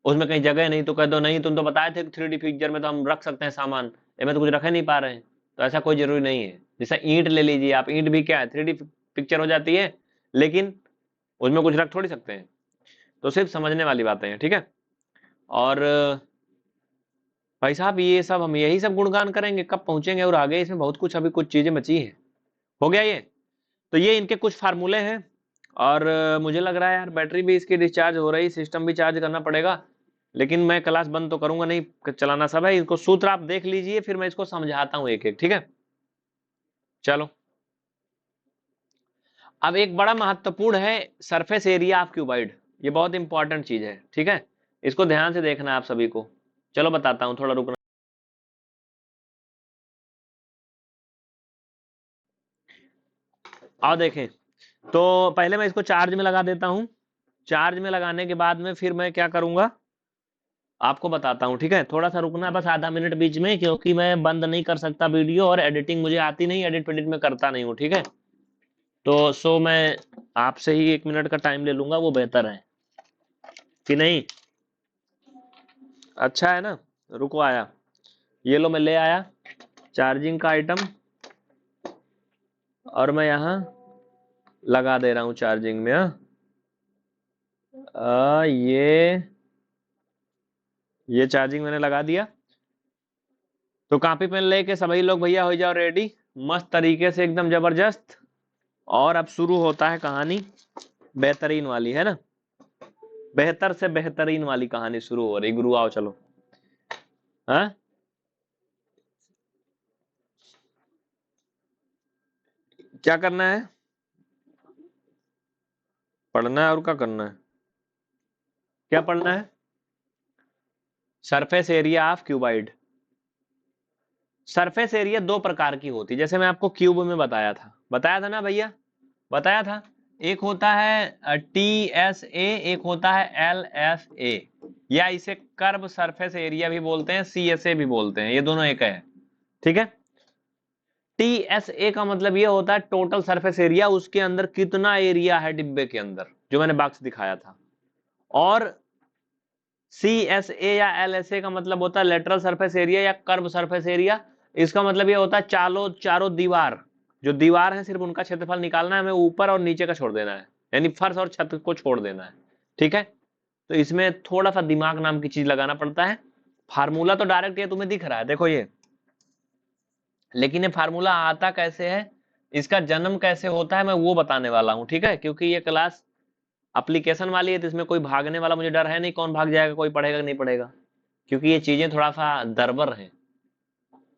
Speaker 1: उसमें कहीं जगह नहीं, तो कह दो नहीं तुम तो बताए थे 3D पिक्चर में तो हम रख सकते हैं सामान, इसमें तो कुछ रखे नहीं पा रहे हैं। तो ऐसा कोई जरूरी नहीं है। जैसा ईंट ले लीजिए आप, ईंट भी क्या है, 3D पिक्चर हो जाती है, लेकिन उसमें कुछ रख थोड़ी सकते हैं। तो सिर्फ समझने वाली बातें हैं, ठीक है। और भाई साहब ये सब हम यही सब गुणगान करेंगे, कब पहुंचेंगे और आगे, इसमें बहुत कुछ अभी कुछ चीजें बची है। हो गया ये, तो ये इनके कुछ फार्मूले हैं। और मुझे लग रहा है यार बैटरी भी इसकी डिस्चार्ज हो रही, सिस्टम भी चार्ज करना पड़ेगा। लेकिन मैं क्लास बंद तो करूंगा नहीं, चलाना सब है। इनको सूत्र आप देख लीजिए, फिर मैं इसको समझाता हूँ एक एक, ठीक है। चलो अब एक बड़ा महत्वपूर्ण है सरफेस एरिया ऑफ क्यूबाइड, ये बहुत इंपॉर्टेंट चीज है, ठीक है। इसको ध्यान से देखना है आप सभी को। चलो बताता हूँ, थोड़ा रुकना। आओ देखें, तो पहले मैं इसको चार्ज में लगा देता हूँ। चार्ज में लगाने के बाद में फिर मैं क्या करूंगा आपको बताता हूँ, ठीक है। थोड़ा सा रुकना बस आधा मिनट बीच में, क्योंकि मैं बंद नहीं कर सकता वीडियो, और एडिटिंग मुझे आती नहीं, एडिट वेडिट में करता नहीं हूँ, ठीक है। तो सो मैं आपसे ही 1 मिनट का टाइम ले लूंगा, वो बेहतर है कि नहीं। अच्छा है ना, रुको आया, ये लो मैं ले आया चार्जिंग का आइटम, और मैं यहाँ लगा दे रहा हूँ चार्जिंग में। ये चार्जिंग मैंने लगा दिया। तो कॉपी पेन लेके सभी लोग भैया हो जाओ रेडी, मस्त तरीके से एकदम जबरदस्त। और अब शुरू होता है कहानी बेहतरीन वाली, है ना, बेहतर से बेहतरीन वाली कहानी शुरू हो रही। गुरु आओ चलो। हाँ क्या करना है, पढ़ना है और क्या करना है, क्या पढ़ना है, surface area of cuboid. Surface area दो प्रकार की होती है, जैसे मैं आपको क्यूब में बताया था ना भैया, बताया था। एक होता है TSA, एक होता है LSA, या इसे कर्व सरफेस एरिया भी बोलते हैं, CSA भी बोलते हैं, ये दोनों एक है, ठीक है। TSA का मतलब ये होता है टोटल सरफेस एरिया, उसके अंदर कितना एरिया है डिब्बे के अंदर, जो मैंने बॉक्स दिखाया था। और CSA या LSA का मतलब होता है लेटरल सरफेस एरिया या कर्व सरफेस एरिया। इसका मतलब ये होता है चारों दीवार, जो दीवार है सिर्फ उनका क्षेत्रफल निकालना है हमें, ऊपर और नीचे का छोड़ देना है, यानी फर्श और छत को छोड़ देना है, ठीक है। तो इसमें थोड़ा सा दिमाग नाम की चीज लगाना पड़ता है। फार्मूला तो डायरेक्ट ये तुम्हें दिख रहा है, देखो ये, लेकिन ये फार्मूला आता कैसे है, इसका जन्म कैसे होता है, मैं वो बताने वाला हूँ, ठीक है। क्योंकि ये क्लास एप्लीकेशन वाली है, तो इसमें कोई भागने वाला मुझे डर है नहीं, कौन भाग जाएगा, कोई पढ़ेगा नहीं पढ़ेगा, क्योंकि ये चीजें थोड़ा सा दरबर हैं।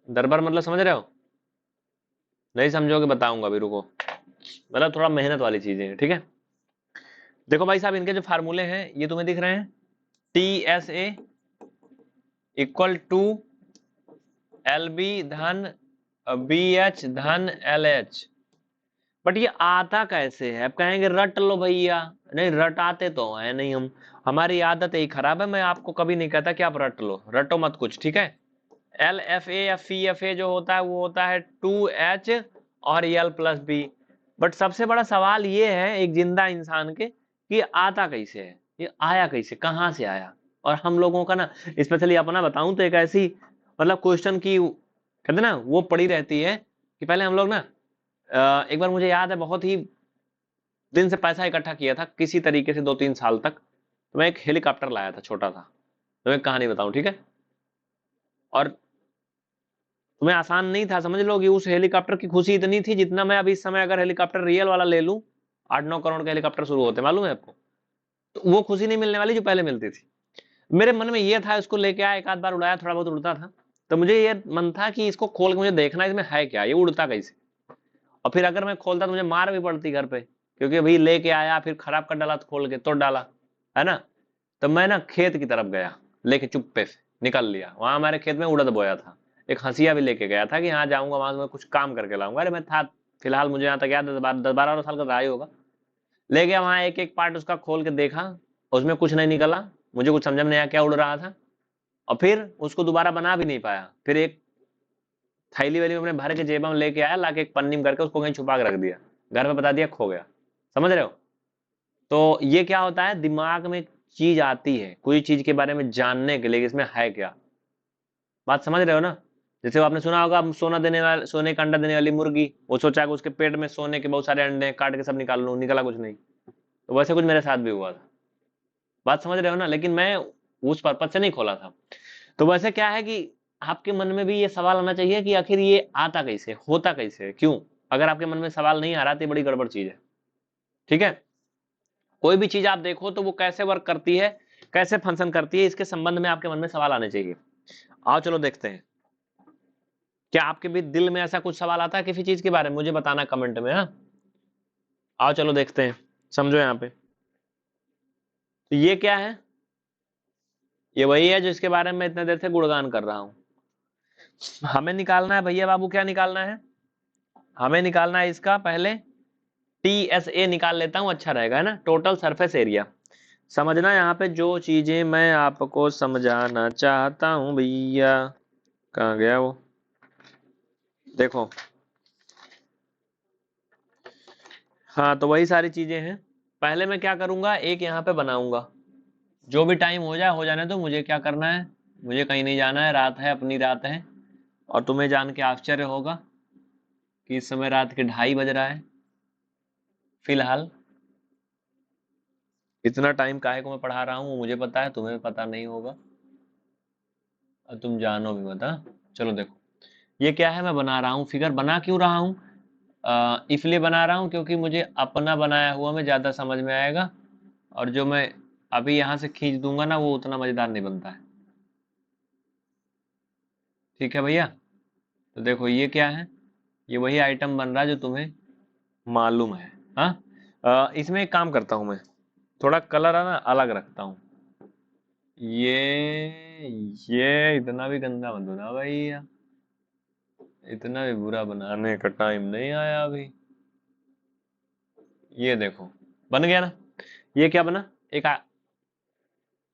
Speaker 1: दरबर मतलब समझ रहे हो? नहीं समझोगे बताऊंगा, अभी रुको। मतलब थोड़ा मेहनत वाली चीजें हैं, ठीक है। देखो भाई साहब, इनके जो फार्मूले हैं ये तुम्हें दिख रहे हैं। TSA इक्वल टू LB धन BH धन LH। बट ये आता कैसे है? अब कहेंगे रट लो भैया। नहीं, रटाते तो है नहीं हम, हमारी आदत यही खराब है। मैं आपको कभी नहीं कहता कि आप रट लो, रटो मत कुछ, ठीक है। LFA या FA जो होता है वो होता है 2H और L+B। बट सबसे बड़ा सवाल ये है एक जिंदा इंसान के कि आता कैसे है, ये आया कैसे, कहाँ से आया। और हम लोगों का ना, स्पेशली अपना बताऊं तो एक ऐसी मतलब क्वेश्चन की कहते ना वो पड़ी रहती है कि पहले हम लोग ना एक बार मुझे याद है बहुत ही दिन से पैसा इकट्ठा किया था किसी तरीके से 2-3 साल तक। तो मैं एक हेलीकॉप्टर लाया था, छोटा था। तो मैं कहानी बताऊं, ठीक है। और तुम्हें आसान नहीं था, समझ लो कि उस हेलीकॉप्टर की खुशी इतनी थी जितना मैं अभी इस समय अगर हेलीकॉप्टर रियल वाला ले लूं, 8-9 करोड़ के हेलीकॉप्टर शुरू होते हैं, मालूम है आपको। तो वो खुशी नहीं मिलने वाली जो पहले मिलती थी। मेरे मन में ये था, इसको लेके आया, एक आध बार उड़ाया, थोड़ा बहुत उड़ता था। तो मुझे ये मन था कि इसको खोल के मुझे देखना इसमें है क्या, ये उड़ता कैसे। और फिर अगर मैं खोलता तो मुझे मार भी पड़ती घर पे, क्योंकि अभी लेके आया फिर खराब कर डाला, तो खोल के तोड़ डाला, है ना। तो मैं ना खेत की तरफ गया, लेके चुप्पे से निकल लिया। वहां हमारे खेत में उड़द बोया था। एक हंसिया भी लेके गया था कि यहाँ जाऊंगा, वहां से मैं कुछ काम करके लाऊंगा। अरे मैं था फिलहाल, मुझे यहाँ तक याद है 10-12 साल का रहा ही होगा। ले गया वहां, एक एक पार्ट उसका खोल के देखा, उसमें कुछ नहीं निकला। मुझे कुछ समझ में नहीं आया क्या उड़ रहा था। और फिर उसको दोबारा बना भी नहीं पाया। फिर एक थैली वैली में अपने भर के जेब में लेके आया, लाके एक पन्नी में करके उसको कहीं छुपा के रख दिया। घर में बता दिया खो गया। समझ रहे हो? तो ये क्या होता है, दिमाग में चीज आती है कोई चीज के बारे में जानने के लिए, इसमें है क्या। बात समझ रहे हो ना? जैसे वो आपने सुना होगा, सोना देने वाले, सोने का अंडा देने वाली मुर्गी, वो सोचा कि उसके पेट में सोने के बहुत सारे अंडे हैं, काट के सब निकाल लूं, निकला कुछ नहीं। तो वैसे कुछ मेरे साथ भी हुआ था। बात समझ रहे हो ना? लेकिन मैं उस पर्पज से नहीं खोला था। तो वैसे क्या है कि आपके मन में भी ये सवाल आना चाहिए कि आखिर ये आता कैसे, होता कैसे, क्यों। अगर आपके मन में सवाल नहीं आ रहा तो ये बड़ी गड़बड़ चीज है, ठीक है। कोई भी चीज आप देखो तो वो कैसे वर्क करती है, कैसे फंक्शन करती है, इसके संबंध में आपके मन में सवाल आने चाहिए। आओ चलो देखते हैं, क्या आपके भी दिल में ऐसा कुछ सवाल आता है किसी चीज के बारे में, मुझे बताना कमेंट में। हाँ, आओ चलो देखते हैं, समझो यहाँ पे। तो ये क्या है? ये वही है जो इसके बारे में मैं इतने देर से गुणगान कर रहा हूं। हमें निकालना है भैया बाबू, क्या निकालना है? हमें निकालना है इसका पहले TSA निकाल लेता हूं, अच्छा रहेगा, है ना, टोटल सरफेस एरिया। समझना यहाँ पे जो चीजें मैं आपको समझाना चाहता हूँ भैया। कहाँ गया वो? देखो, हाँ तो वही सारी चीजें हैं। पहले मैं क्या करूंगा, एक यहाँ पे बनाऊंगा। जो भी टाइम हो जाए हो जाने दो, मुझे क्या करना है, मुझे कहीं नहीं जाना है, रात है, अपनी रात है। और तुम्हें जान के आश्चर्य होगा कि इस समय रात के 2:30 बज रहा है फिलहाल। इतना टाइम काहे को मैं पढ़ा रहा हूँ मुझे पता है, तुम्हें पता नहीं होगा, और तुम जानो भी मत। हाँ? चलो देखो, ये क्या है, मैं बना रहा हूँ फिगर। बना क्यों रहा हूँ? इसलिए बना रहा हूँ क्योंकि मुझे अपना बनाया हुआ में ज़्यादा समझ में आएगा, और जो मैं अभी यहाँ से खींच दूंगा ना वो उतना मज़ेदार नहीं बनता है। ठीक है भैया? तो देखो ये क्या है, ये वही आइटम बन रहा है जो तुम्हें मालूम है। हाँ, इसमें एक काम करता हूँ मैं, थोड़ा कलर है ना अलग रखता हूँ। ये इतना भी गंदा मत बना भैया, इतना भी बुरा बनाने का टाइम नहीं आया अभी। ये देखो, बन गया ना। ये क्या बना, एक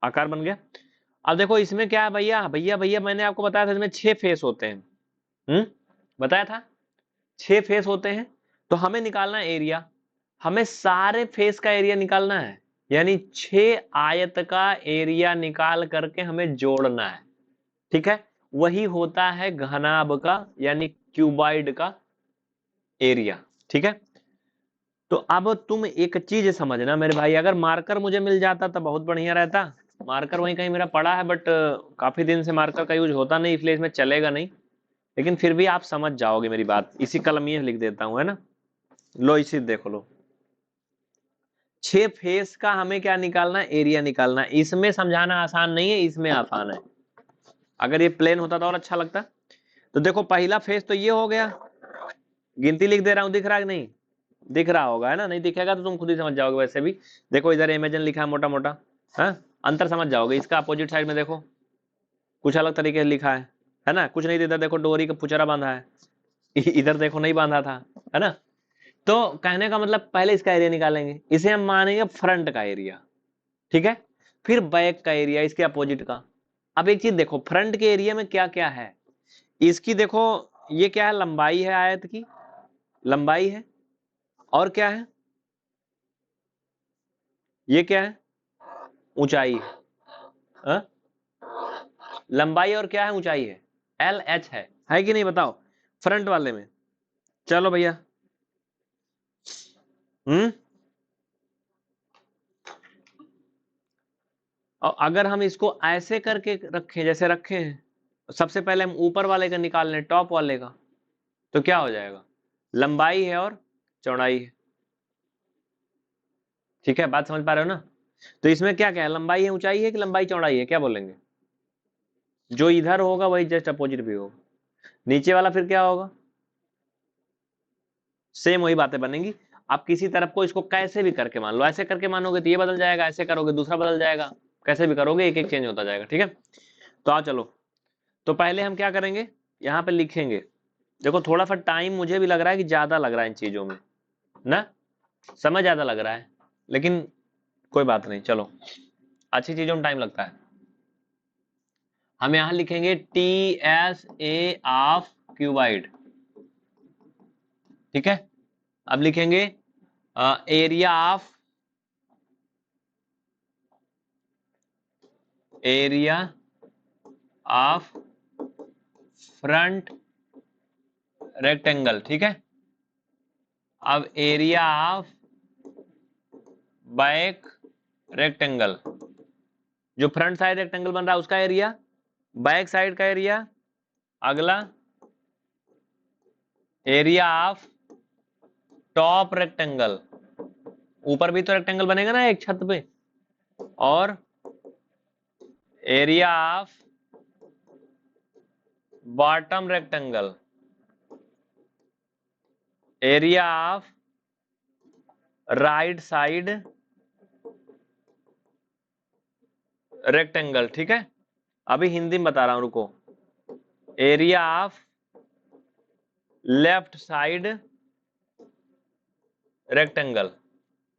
Speaker 1: आकार बन गया। अब देखो इसमें क्या है भैया, भैया भैया मैंने आपको बताया था इसमें 6 फेस होते हैं। हम्म, बताया था 6 फेस होते हैं। तो हमें निकालना है एरिया, हमें सारे फेस का एरिया निकालना है। यानी 6 आयत का एरिया निकाल करके हमें जोड़ना है, ठीक है। वही होता है घनाभ का यानी क्यूबाइड का एरिया, ठीक है। तो अब तुम एक चीज समझना मेरे भाई, अगर मार्कर मुझे मिल जाता तो बहुत बढ़िया रहता। मार्कर वहीं कहीं मेरा पड़ा है, बट काफी दिन से मार्कर का यूज होता नहीं, इसलिए इसमें चलेगा नहीं। लेकिन फिर भी आप समझ जाओगे मेरी बात, इसी कलम ये लिख देता हूं, है ना। लो इसी देखो लो, 6 फेस का हमें क्या निकालना है, एरिया निकालना है। इसमें समझाना आसान नहीं है, इसमें आसान है। अगर ये प्लेन होता तो और अच्छा लगता। तो देखो पहला फेस तो ये हो गया, गिनती लिख दे रहा हूं, दिख रहा है कि नहीं? दिख रहा होगा, है ना? नहीं दिखेगा तो तुम खुद ही समझ जाओगे। वैसे भी देखो इधर इमेजिन लिखा है मोटा मोटा, हाँ, अंतर समझ जाओगे। इसका अपोजिट साइड में देखो कुछ अलग तरीके से लिखा है ना? कुछ नहीं, इधर देखो डोरी का पुचरा बांधा है, इधर देखो नहीं बांधा था, है ना? तो कहने का मतलब पहले इसका एरिया निकालेंगे, इसे हम मानेंगे फ्रंट का एरिया, ठीक है? फिर बैक का एरिया इसके अपोजिट का। अब एक चीज देखो, फ्रंट के एरिया में क्या क्या है इसकी, देखो ये क्या है, लंबाई है, आयत की लंबाई है, और क्या है, ये क्या है, ऊंचाई है, हाँ? लंबाई और क्या है, ऊंचाई है, एल एच है कि नहीं बताओ, फ्रंट वाले में। चलो भैया, हम्म, और अगर हम इसको ऐसे करके रखें जैसे रखे हैं, सबसे पहले हम ऊपर वाले का निकाल लें, टॉप वाले का, तो क्या हो जाएगा, लंबाई है और चौड़ाई है, ठीक है? बात समझ पा रहे हो ना? तो इसमें क्या क्या है, लंबाई है, ऊंचाई है, कि लंबाई चौड़ाई है, क्या बोलेंगे? जो इधर होगा वही जस्ट अपोजिट भी होगा। नीचे वाला फिर क्या होगा, सेम वही बातें बनेंगी। आप किसी तरफ को इसको कैसे भी करके मान लो, ऐसे करके मानोगे तो ये बदल जाएगा, ऐसे करोगे दूसरा बदल जाएगा, कैसे भी करोगे एक एक चेंज होता जाएगा, ठीक है? तो आओ चलो, तो पहले हम क्या करेंगे, यहाँ पे लिखेंगे। देखो थोड़ा सा टाइम मुझे भी लग रहा है कि ज्यादा लग रहा है इन चीजों में ना, समय ज्यादा लग रहा है, लेकिन कोई बात नहीं, चलो अच्छी चीजों में टाइम लगता है। हम यहां लिखेंगे T S A of cuboid, ठीक है? अब लिखेंगे एरिया ऑफ फ्रंट रेक्टेंगल, ठीक है? अब एरिया ऑफ बैक रेक्टेंगल, जो फ्रंट साइड रेक्टेंगल बन रहा है उसका एरिया, बैक साइड का एरिया, अगला एरिया ऑफ टॉप रेक्टेंगल, ऊपर भी तो रेक्टेंगल बनेगा ना एक छत पे, और area of bottom rectangle, area of right side rectangle, ठीक है? अभी हिंदी में बता रहा हूं, रुको। Area of left side rectangle,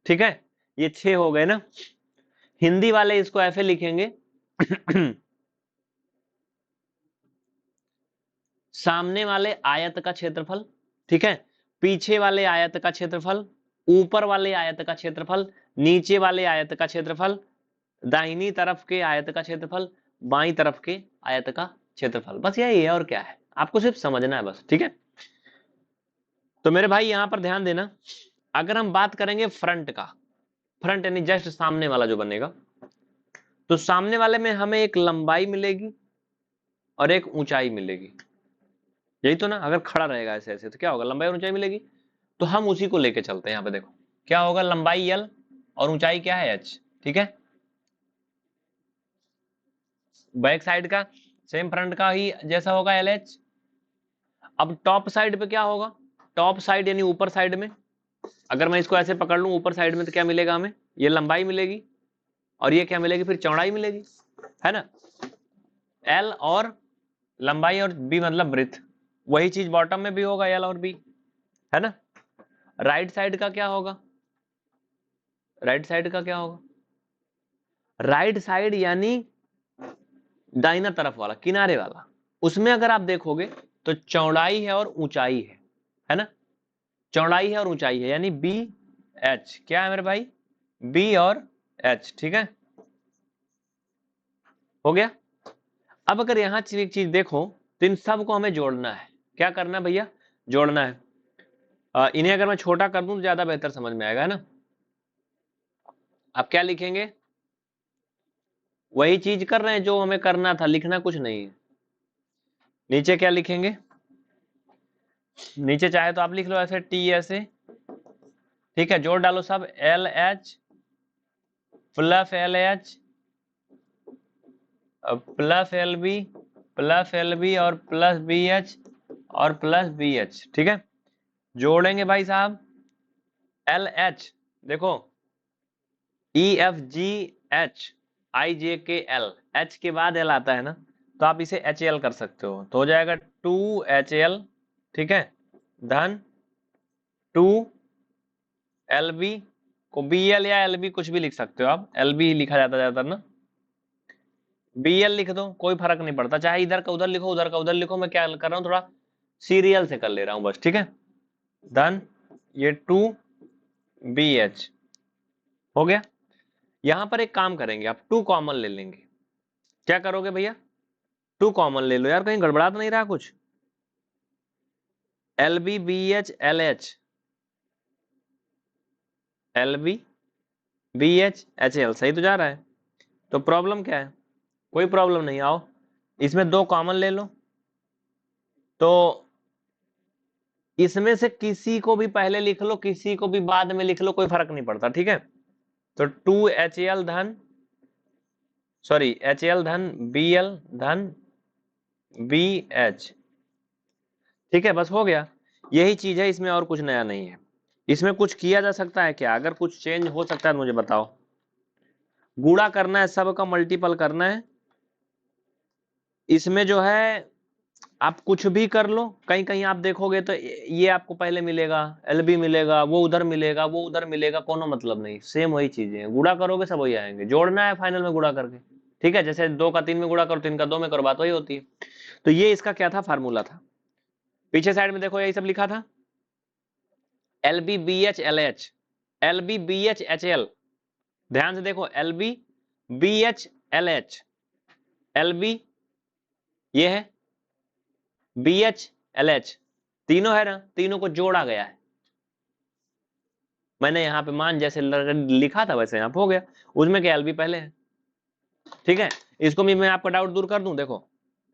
Speaker 1: ठीक है? ये 6 हो गए ना। हिंदी वाले इसको ऐसे लिखेंगे सामने वाले आयत का क्षेत्रफल, ठीक है? पीछे वाले आयत का क्षेत्रफल, ऊपर वाले आयत का क्षेत्रफल, नीचे वाले आयत का क्षेत्रफल, दाहिनी तरफ के आयत का क्षेत्रफल, बाईं तरफ के आयत का क्षेत्रफल, बस यही है और क्या है, आपको सिर्फ समझना है बस, ठीक है? तो मेरे भाई यहां पर ध्यान देना, अगर हम बात करेंगे फ्रंट का, फ्रंट यानी जस्ट सामने वाला जो बनेगा, तो सामने वाले में हमें एक लंबाई मिलेगी और एक ऊंचाई मिलेगी, यही तो ना? अगर खड़ा रहेगा ऐसे ऐसे तो क्या होगा, लंबाई और ऊंचाई मिलेगी। तो हम उसी को लेके चलते हैं, यहाँ पे देखो क्या होगा, लंबाई एल और ऊंचाई क्या है, एच, ठीक है? बैक साइड का सेम फ्रंट का ही जैसा होगा, एल एच। अब टॉप साइड पे क्या होगा, टॉप साइड यानी ऊपर साइड में, अगर मैं इसको ऐसे पकड़ लूं ऊपर साइड में, तो क्या मिलेगा हमें, ये लंबाई मिलेगी, और ये क्या मिलेगी, फिर चौड़ाई मिलेगी, है ना? एल और लंबाई और बी मतलब ब्रेथ, वही चीज बॉटम में भी होगा, एल और बी, है ना? राइट साइड का क्या होगा, राइट साइड का क्या होगा, राइट साइड यानी दाहिना तरफ वाला, किनारे वाला, उसमें अगर आप देखोगे तो चौड़ाई है और ऊंचाई है ना? चौड़ाई है और ऊंचाई है, यानी बी एच, क्या है मेरे भाई, बी और एच, ठीक है? हो गया। अब अगर यहां एक चीज देखो, तो इन सब को हमें जोड़ना है, क्या करना है भैया, जोड़ना है। इन्हें अगर मैं छोटा कर दूं तो ज्यादा बेहतर समझ में आएगा, है ना? आप क्या लिखेंगे, वही चीज कर रहे हैं जो हमें करना था, लिखना कुछ नहीं है। नीचे क्या लिखेंगे, नीचे चाहे तो आप लिख लो ऐसे टी ऐसे, ठीक है? जोड़ डालो सब, L H plus L H plus L B plus L B और प्लस बी एच और प्लस बी एच, ठीक है। जोड़ेंगे भाई साहब एल एच, देखो E F G H I जे के एल, एच के बाद एल आता है ना, तो आप इसे एच एल कर सकते हो, तो हो जाएगा 2HL, ठीक है, धन 2LB को BL या LB कुछ भी लिख सकते हो आप, LB ही लिखा जाता है ज्यादातर ना, BL लिख दो, कोई फर्क नहीं पड़ता, चाहे इधर का उधर लिखो उधर का उधर लिखो, मैं क्या कर रहा हूँ थोड़ा सीरियल से कर ले रहा हूँ बस, ठीक है। धन ये 2BH हो गया। यहां पर एक काम करेंगे, आप 2 कॉमन ले लेंगे। क्या करोगे भैया, 2 कॉमन ले लो यार, कहीं गड़बड़ा तो नहीं रहा कुछ। LB BH LH, LB BH HL, सही तो जा रहा है, तो प्रॉब्लम क्या है, कोई प्रॉब्लम नहीं, आओ इसमें 2 कॉमन ले लो, तो इसमें से किसी को भी पहले लिख लो किसी को भी बाद में लिख लो, कोई फर्क नहीं पड़ता, ठीक है। तो 2HL धन सॉरी HL धन BL धन BH, ठीक है, बस हो गया, यही चीज है, इसमें और कुछ नया नहीं है। इसमें कुछ किया जा सकता है क्या, अगर कुछ चेंज हो सकता है तो मुझे बताओ। गुणा करना है, सबका मल्टीपल करना है, इसमें जो है आप कुछ भी कर लो, कहीं कहीं आप देखोगे तो ये आपको पहले मिलेगा, LB मिलेगा, वो उधर मिलेगा, वो उधर मिलेगा, कोनो मतलब नहीं, सेम वही चीजें हैं, गुणा करोगे सब वही आएंगे, जोड़ना है फाइनल में गुणा करके, ठीक है, जैसे 2 का 3 में गुणा करो, 3 का 2 में करो, बात वही होती है। तो ये इसका क्या था, फार्मूला था। पीछे साइड में देखो यही सब लिखा था, LB BH LH, LB BH HL, ध्यान से देखो LB BH LH, LB ये है, BH LH, तीनों है ना, तीनों को जोड़ा गया है, मैंने यहाँ पे मान जैसे लिखा था वैसे यहाँ पे हो गया, उसमें क्या LB पहले है, ठीक है। इसको भी मैं आपका डाउट दूर कर दूं, देखो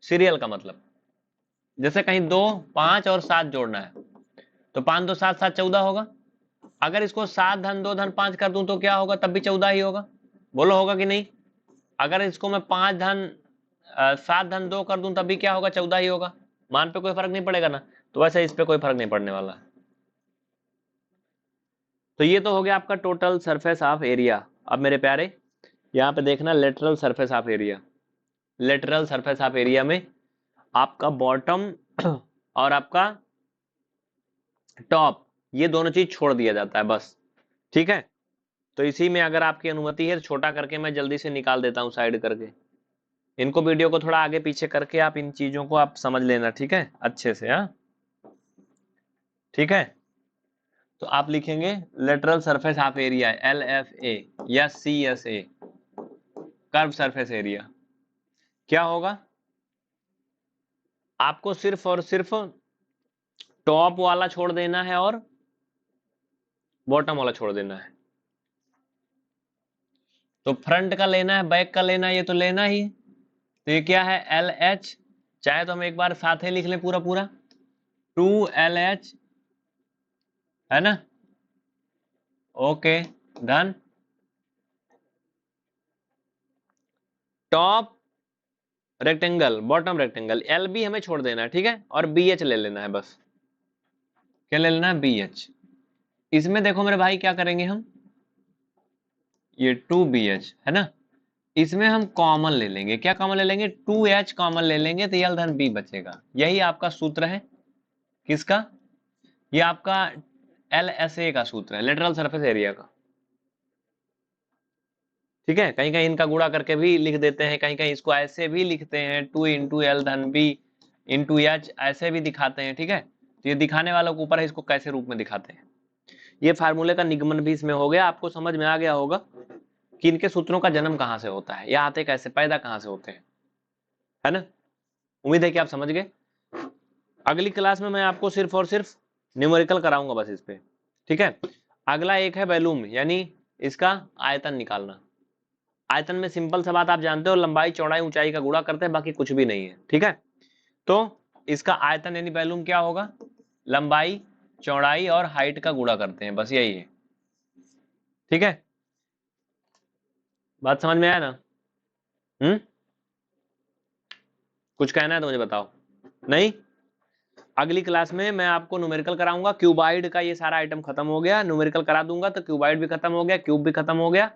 Speaker 1: सीरियल का मतलब, जैसे कहीं 2 5 और 7 जोड़ना है, तो 5 2 7 7 14 होगा, अगर इसको 7 धन 2 धन 5 कर दूं तो क्या होगा, तब भी 14 ही होगा, बोलो होगा कि नहीं। अगर इसको मैं 5 धन 7 धन 2 कर दूं तब भी क्या होगा, 14 ही होगा, मान पे कोई फर्क नहीं पड़ेगा ना, तो वैसे इस पे कोई फर्क नहीं पड़ने वाला है। तो ये तो हो गया आपका टोटल सरफेस ऑफ एरिया। अब मेरे प्यारे यहाँ पे देखना lateral surface of area, lateral surface of area में आपका बॉटम और आपका टॉप, ये दोनों चीज छोड़ दिया जाता है बस, ठीक है। तो इसी में अगर आपकी अनुमति है तो छोटा करके मैं जल्दी से निकाल देता हूँ साइड करके, इनको वीडियो को थोड़ा आगे पीछे करके आप इन चीजों को आप समझ लेना, ठीक है, अच्छे से, हाँ ठीक है। तो आप लिखेंगे lateral surface of area LFA या CSA, कर्व सरफेस एरिया, क्या होगा, आपको सिर्फ और सिर्फ टॉप वाला छोड़ देना है और बॉटम वाला छोड़ देना है, तो फ्रंट का लेना है बैक का लेना है, ये तो लेना ही, तो ये क्या है LH, चाहे तो हम एक बार साथ ही लिख लें पूरा पूरा, 2LH है ना, okay, done, top rectangle bottom rectangle, LB हमें छोड़ देना है, ठीक है, और BH ले लेना है बस, क्या ले लेना है BH। इसमें देखो मेरे भाई क्या करेंगे हम, ये 2BH है ना, इसमें हम कॉमन ले लेंगे, क्या कॉमन ले लेंगे, 2H कॉमन ले लेंगे, तो L धन B बचेगा, यही आपका सूत्र है, किसका, ये आपका LSA का सूत्र है, लेटरल सरफेस एरिया का, ठीक है। कहीं कहीं इनका गुणा करके भी लिख देते हैं, कहीं कहीं इसको ऐसे भी लिखते हैं, 2 × L धन B × H, ऐसे भी दिखाते हैं, ठीक है। तो ये दिखाने वालों के ऊपर है इसको कैसे रूप में दिखाते हैं। ये फार्मूले का निगमन भी इसमें हो गया, आपको समझ में आ गया होगा कि इनके सूत्रों का जन्म कहाँ से होता है या आते कैसे, पैदा कहाँ से होते हैं, है ना। उम्मीद है कि आप समझ गए। अगली क्लास में मैं आपको सिर्फ और सिर्फ न्यूमेरिकल कराऊंगा बस इस पे, ठीक है। अगला एक है वैल्यूम, यानी इसका आयतन निकालना। आयतन में सिंपल सा बात आप जानते हो, लंबाई चौड़ाई ऊंचाई का गुणा करते हैं, बाकी कुछ भी नहीं है, ठीक है। तो इसका आयतन यानी वैल्यूम क्या होगा, लंबाई चौड़ाई और हाइट का गुणा करते हैं, बस यही है, ठीक है। बात समझ में आया ना। हम्म, कुछ कहना है तो मुझे बताओ। नहीं, अगली क्लास में मैं आपको न्यूमेरिकल कराऊंगा। क्यूबाइड का ये सारा आइटम खत्म हो गया, न्यूमेरिकल करा दूंगा तो क्यूबाइड भी खत्म हो गया, क्यूब भी खत्म हो गया।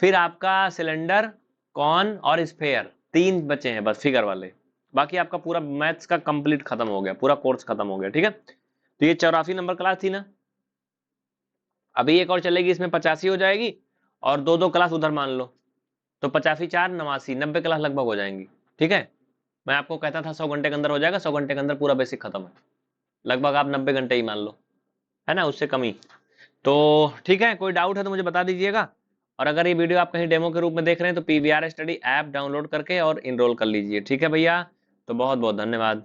Speaker 1: फिर आपका सिलेंडर, कॉन और स्फेयर, 3 बचे हैं बस फिगर वाले। बाकी आपका पूरा मैथ्स का कंप्लीट खत्म हो गया, पूरा कोर्स खत्म हो गया। ठीक है, तो ये 84 नंबर क्लास थी ना। अभी एक और चलेगी, इसमें 85 हो जाएगी, और 2-2 क्लास उधर मान लो, तो 85 4 89 90 क्लास लगभग हो जाएंगी। ठीक है, मैं आपको कहता था 100 घंटे के अंदर हो जाएगा, 100 घंटे के अंदर पूरा बेसिक खत्म है। लगभग आप 90 घंटे ही मान लो, है ना, उससे कम ही। तो ठीक है, कोई डाउट है तो मुझे बता दीजिएगा। और अगर ये वीडियो आप कहीं डेमो के रूप में देख रहे हैं तो PVR स्टडी ऐप डाउनलोड करके और इनरोल कर लीजिए। ठीक है भैया, तो बहुत बहुत धन्यवाद।